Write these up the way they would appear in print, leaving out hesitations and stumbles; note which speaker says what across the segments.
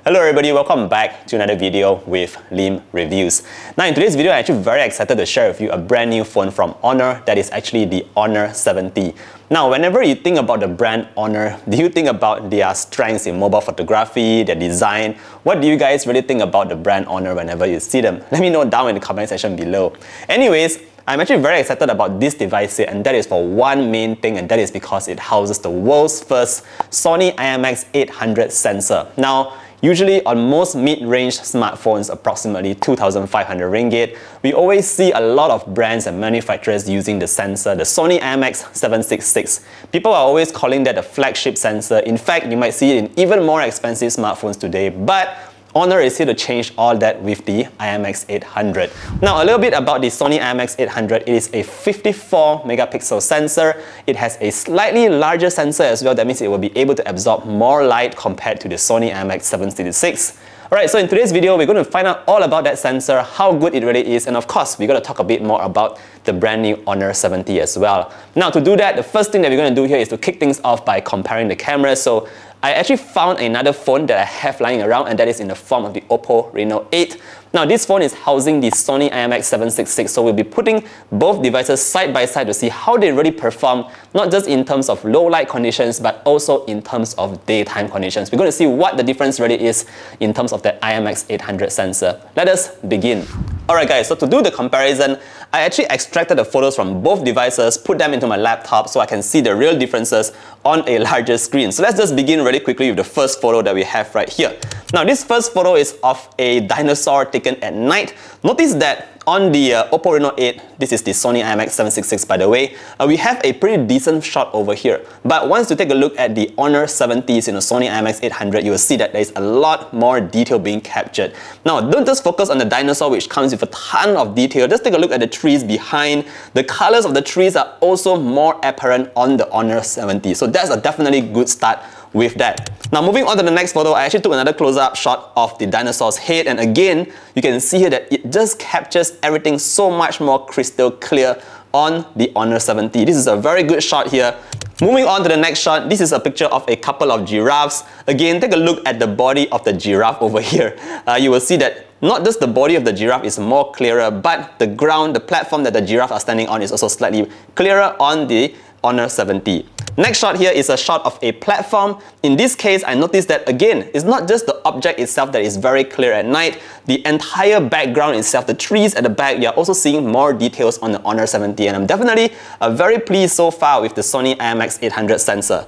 Speaker 1: Hello everybody, welcome back to another video with Lim Reviews. Now in today's video, I'm actually very excited to share with you a brand new phone from Honor that is actually the Honor 70. Now whenever you think about the brand Honor, do you think about their strengths in mobile photography, their design? What do you guys really think about the brand Honor whenever you see them? Let me know down in the comment section below. Anyways, I'm actually very excited about this device here, and that is for one main thing, and that is because it houses the world's first Sony IMX800 sensor. Now, usually on most mid-range smartphones, approximately 2,500 ringgit, we always see a lot of brands and manufacturers using the sensor, the Sony IMX766. People are always calling that the flagship sensor. In fact, you might see it in even more expensive smartphones today, but Honor is here to change all that with the IMX800. Now, a little bit about the Sony IMX800. It is a 54 megapixel sensor. It has a slightly larger sensor as well. That means it will be able to absorb more light compared to the Sony IMX766. Alright, so in today's video, we're going to find out all about that sensor, how good it really is, and of course, we're going to talk a bit more about the brand new Honor 70 as well. Now, to do that, the first thing that we're going to do here is to kick things off by comparing the cameras. So I actually found another phone that I have lying around, and that is in the form of the OPPO Reno 8. Now, this phone is housing the Sony IMX766, so we'll be putting both devices side by side to see how they really perform, not just in terms of low light conditions, but also in terms of daytime conditions. We're going to see what the difference really is in terms of the IMX800 sensor. Let us begin. Alright guys, so to do the comparison, I actually extracted the photos from both devices, put them into my laptop so I can see the real differences on a larger screen. So let's just begin really quickly with the first photo that we have right here. Now this first photo is of a dinosaur taken at night. Notice that on the OPPO Reno 8, this is the Sony IMX766 by the way, we have a pretty decent shot over here. But once you take a look at the Honor 70s in the Sony IMX800, you will see that there is a lot more detail being captured. Now, don't just focus on the dinosaur which comes with a ton of detail. Just take a look at the trees behind. The colors of the trees are also more apparent on the Honor 70. So that's a definitely good start with that. Now moving on to the next photo, I actually took another close-up shot of the dinosaur's head, and again, you can see here that it just captures everything so much more crystal clear on the Honor 70. This is a very good shot here. Moving on to the next shot, this is a picture of a couple of giraffes. Again, take a look at the body of the giraffe over here. You will see that not just the body of the giraffe is more clearer, but the ground, the platform that the giraffe are standing on is also slightly clearer on the Honor 70. Next shot here is a shot of a platform. In this case, I noticed that again, it's not just the object itself that is very clear at night. The entire background itself, the trees at the back, you're also seeing more details on the Honor 70. And I'm definitely very pleased so far with the Sony IMX800 sensor.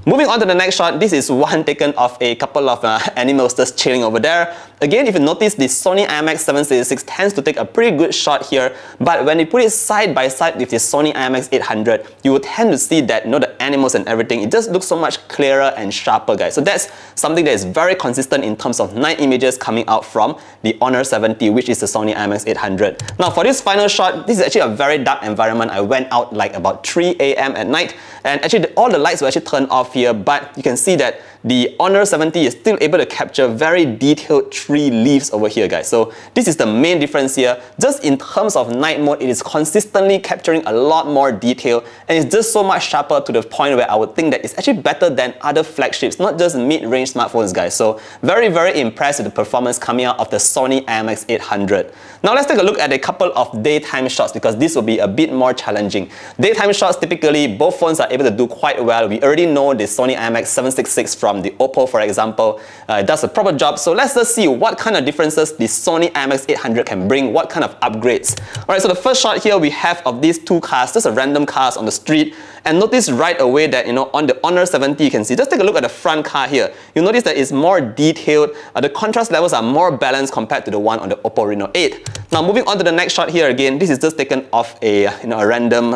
Speaker 1: Moving on to the next shot, this is one taken of a couple of animals just chilling over there. Again, if you notice, the Sony IMX766 tends to take a pretty good shot here, but when you put it side by side with the Sony IMX800, you will tend to see that, the animals and everything, it just looks so much clearer and sharper, guys. So that's something that is very consistent in terms of night images coming out from the Honor 70, which is the Sony IMX800. Now for this final shot, this is actually a very dark environment. I went out like about 3 AM at night, and actually all the lights were actually turned off here, but you can see that the Honor 70 is still able to capture very detailed tree leaves over here, guys. So this is the main difference here. Just in terms of night mode, it is consistently capturing a lot more detail, and it's just so much sharper to the point where I would think that it's actually better than other flagships, not just mid-range smartphones, guys. So very, very impressed with the performance coming out of the Sony IMX800. Now let's take a look at a couple of daytime shots, because this will be a bit more challenging. Daytime shots, typically both phones are able to do quite well. We already know the Sony IMX766 from the OPPO, for example, does a proper job. So let's just see what kind of differences the Sony IMX800 can bring, what kind of upgrades. Alright, so the first shot here we have of these two cars, just a random cars on the street, and notice right away that, on the Honor 70 you can see, just take a look at the front car here. You'll notice that it's more detailed, the contrast levels are more balanced compared to the one on the OPPO Reno 8. Now moving on to the next shot here again, this is just taken off a, a random,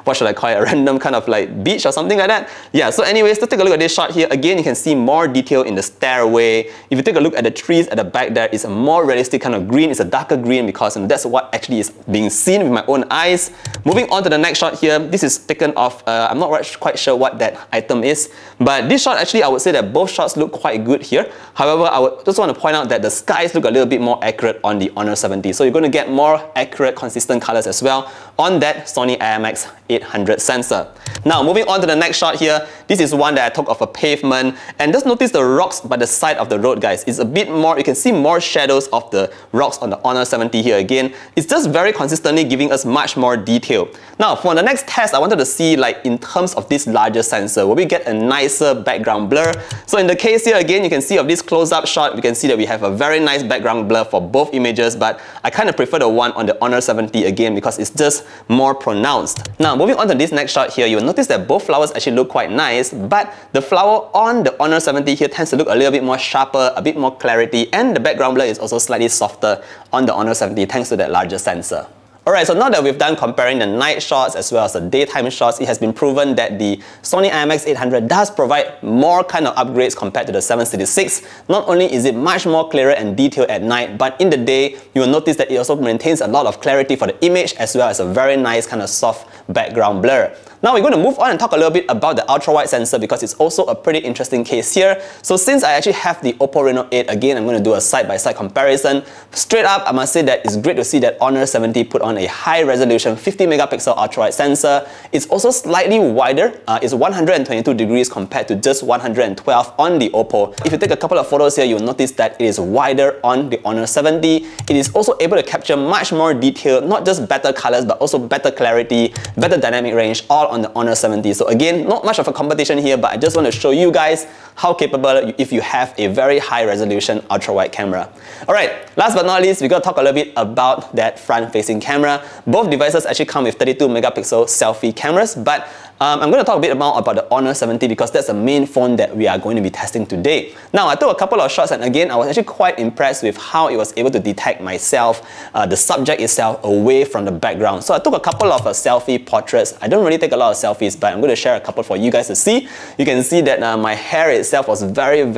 Speaker 1: what should I call it, a random kind of like beach or something like that. Yeah, so anyways, let's take a look at this shot here. Again, you can see more detail in the stairway. If you take a look at the trees at the back there, it's a more realistic kind of green. It's a darker green because that's what actually is being seen with my own eyes. Moving on to the next shot here, this is taken off, I'm not quite sure what that item is, but this shot actually I would say that both shots look quite good here. However, I would just want to point out that the skies look a little bit more accurate on the Honor 70. So you're going to get more accurate, consistent colors as well on that Sony IMX800 sensor. Now, moving on to the next shot here, this is one that I took of a pavement, and just notice the rocks by the side of the road, guys. It's a bit more, you can see more shadows of the rocks on the Honor 70 here again. It's just very consistently giving us much more detail. Now, for the next test, I wanted to see, like, in terms of this larger sensor, will we get a nicer background blur? So in the case here, again, you can see of this close-up shot, we can see that we have a very nice background blur for both images, but I kind of prefer the one on the Honor 70 again because it's just more pronounced. Now, moving on to this next shot here, you'll notice that both flowers actually look quite nice, but the flower on the Honor 70 here tends to look a little bit more sharper, a bit more clarity, and the background blur is also slightly softer on the Honor 70 thanks to that larger sensor. Alright, so now that we've done comparing the night shots as well as the daytime shots, it has been proven that the Sony IMX800 does provide more kind of upgrades compared to the 766. Not only is it much more clearer and detailed at night, but in the day, you will notice that it also maintains a lot of clarity for the image as well as a very nice kind of soft background blur. Now we're going to move on and talk a little bit about the ultra-wide sensor because it's also a pretty interesting case here. So since I actually have the OPPO Reno 8, again, I'm going to do a side-by-side comparison. Straight up, I must say that it's great to see that Honor 70 put on a high-resolution 50-megapixel ultra-wide sensor. It's also slightly wider. It's 122 degrees compared to just 112 on the OPPO. If you take a couple of photos here, you'll notice that it is wider on the Honor 70. It is also able to capture much more detail, not just better colors, but also better clarity, better dynamic range, all on the Honor 70. So again, not much of a competition here, but I just want to show you guys how capable if you have a very high resolution ultra-wide camera. Alright, last but not least, we're going to talk a little bit about that front-facing camera. Both devices actually come with 32 megapixel selfie cameras, but I'm going to talk a bit more about the Honor 70 because that's the main phone that we are going to be testing today. Now, I took a couple of shots and again, I was actually quite impressed with how it was able to detect myself, the subject itself, away from the background. So I took a couple of selfie portraits. I don't really take a lot of selfies, but I'm going to share a couple for you guys to see. You can see that my hair itself was very,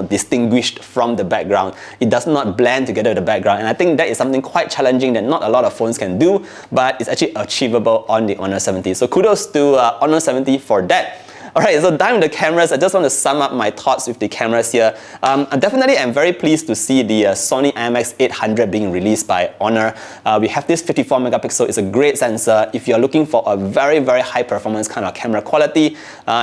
Speaker 1: distinguished from the background. It does not blend together with the background, and I think that is something quite challenging that not a lot of phones can do, but it's actually achievable on the Honor 70. So kudos to Honor 70 for that. Alright, so done with the cameras, I just want to sum up my thoughts with the cameras here. I definitely am very pleased to see the Sony IMX800 being released by Honor. We have this 54 megapixel, it's a great sensor. If you're looking for a very, very high performance kind of camera quality,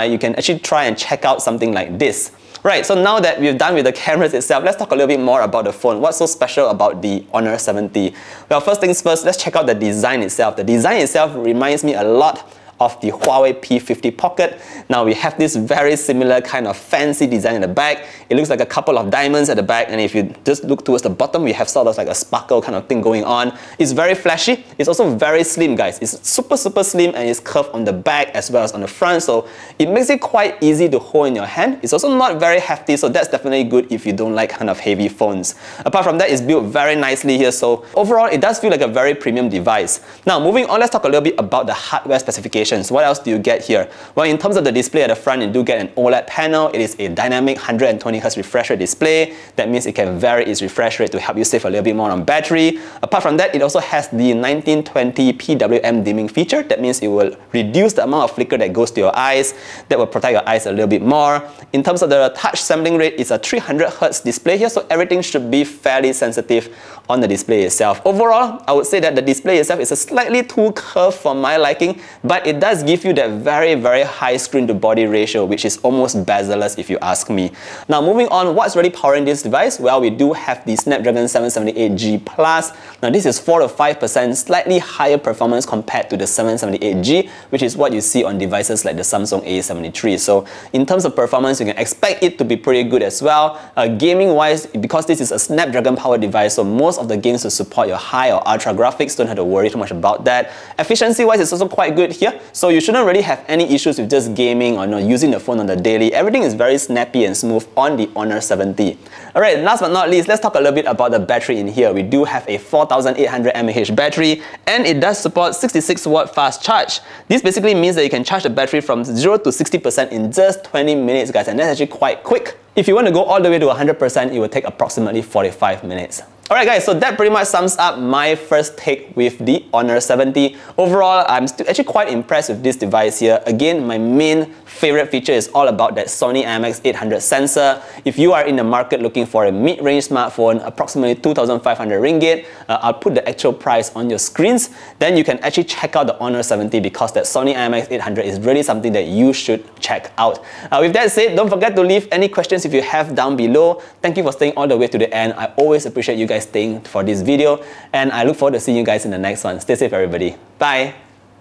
Speaker 1: you can actually try and check out something like this. Right, so now that we've done with the cameras itself, let's talk a little bit more about the phone. What's so special about the Honor 70? Well, first things first, let's check out the design itself. The design itself reminds me a lot of the Huawei P50 Pocket. Now we have this very similar kind of fancy design in the back. It looks like a couple of diamonds at the back, and if you just look towards the bottom, we have sort of like a sparkle kind of thing going on. It's very flashy. It's also very slim, guys. It's super slim, and it's curved on the back as well as on the front, so it makes it quite easy to hold in your hand. It's also not very hefty, so that's definitely good if you don't like kind of heavy phones. Apart from that, it's built very nicely here, so overall it does feel like a very premium device. Now moving on, let's talk a little bit about the hardware specifications. What else do you get here? Well, in terms of the display at the front, you do get an OLED panel. It is a dynamic 120Hz refresh rate display. That means it can vary its refresh rate to help you save a little bit more on battery. Apart from that, it also has the 1920 PWM dimming feature. That means it will reduce the amount of flicker that goes to your eyes. That will protect your eyes a little bit more. In terms of the touch sampling rate, it's a 300Hz display here, so everything should be fairly sensitive on the display itself. Overall, I would say that the display itself is a slightly too curved for my liking, but it does give you that very, very high screen to body ratio, which is almost bezel-less if you ask me. Now moving on, what's really powering this device? Well, we do have the Snapdragon 778G Plus. Now this is 4 to 5% slightly higher performance compared to the 778G, which is what you see on devices like the Samsung A73. So in terms of performance, you can expect it to be pretty good as well. Gaming wise, because this is a Snapdragon powered device, so most of the games will support your high or ultra graphics, don't have to worry too much about that. Efficiency wise, it's also quite good here, so you shouldn't really have any issues with just gaming or using the phone on the daily. Everything is very snappy and smooth on the Honor 70. Alright, last but not least, let's talk a little bit about the battery in here. We do have a 4800 mAh battery, and it does support 66-watt fast charge. This basically means that you can charge the battery from 0 to 60% in just 20 minutes, guys, and that's actually quite quick. If you want to go all the way to 100%, it will take approximately 45 minutes. Alright guys, so that pretty much sums up my first take with the Honor 70. Overall, I'm still actually quite impressed with this device here. Again, my main favorite feature is all about that Sony IMX800 sensor. If you are in the market looking for a mid-range smartphone, approximately 2,500 ringgit, I'll put the actual price on your screens. Then you can actually check out the Honor 70 because that Sony IMX800 is really something that you should check out. With that said, don't forget to leave any questions if you have down below. Thank you for staying all the way to the end. I always appreciate you guys staying for this video, and I look forward to seeing you guys in the next one. Stay safe everybody. Bye!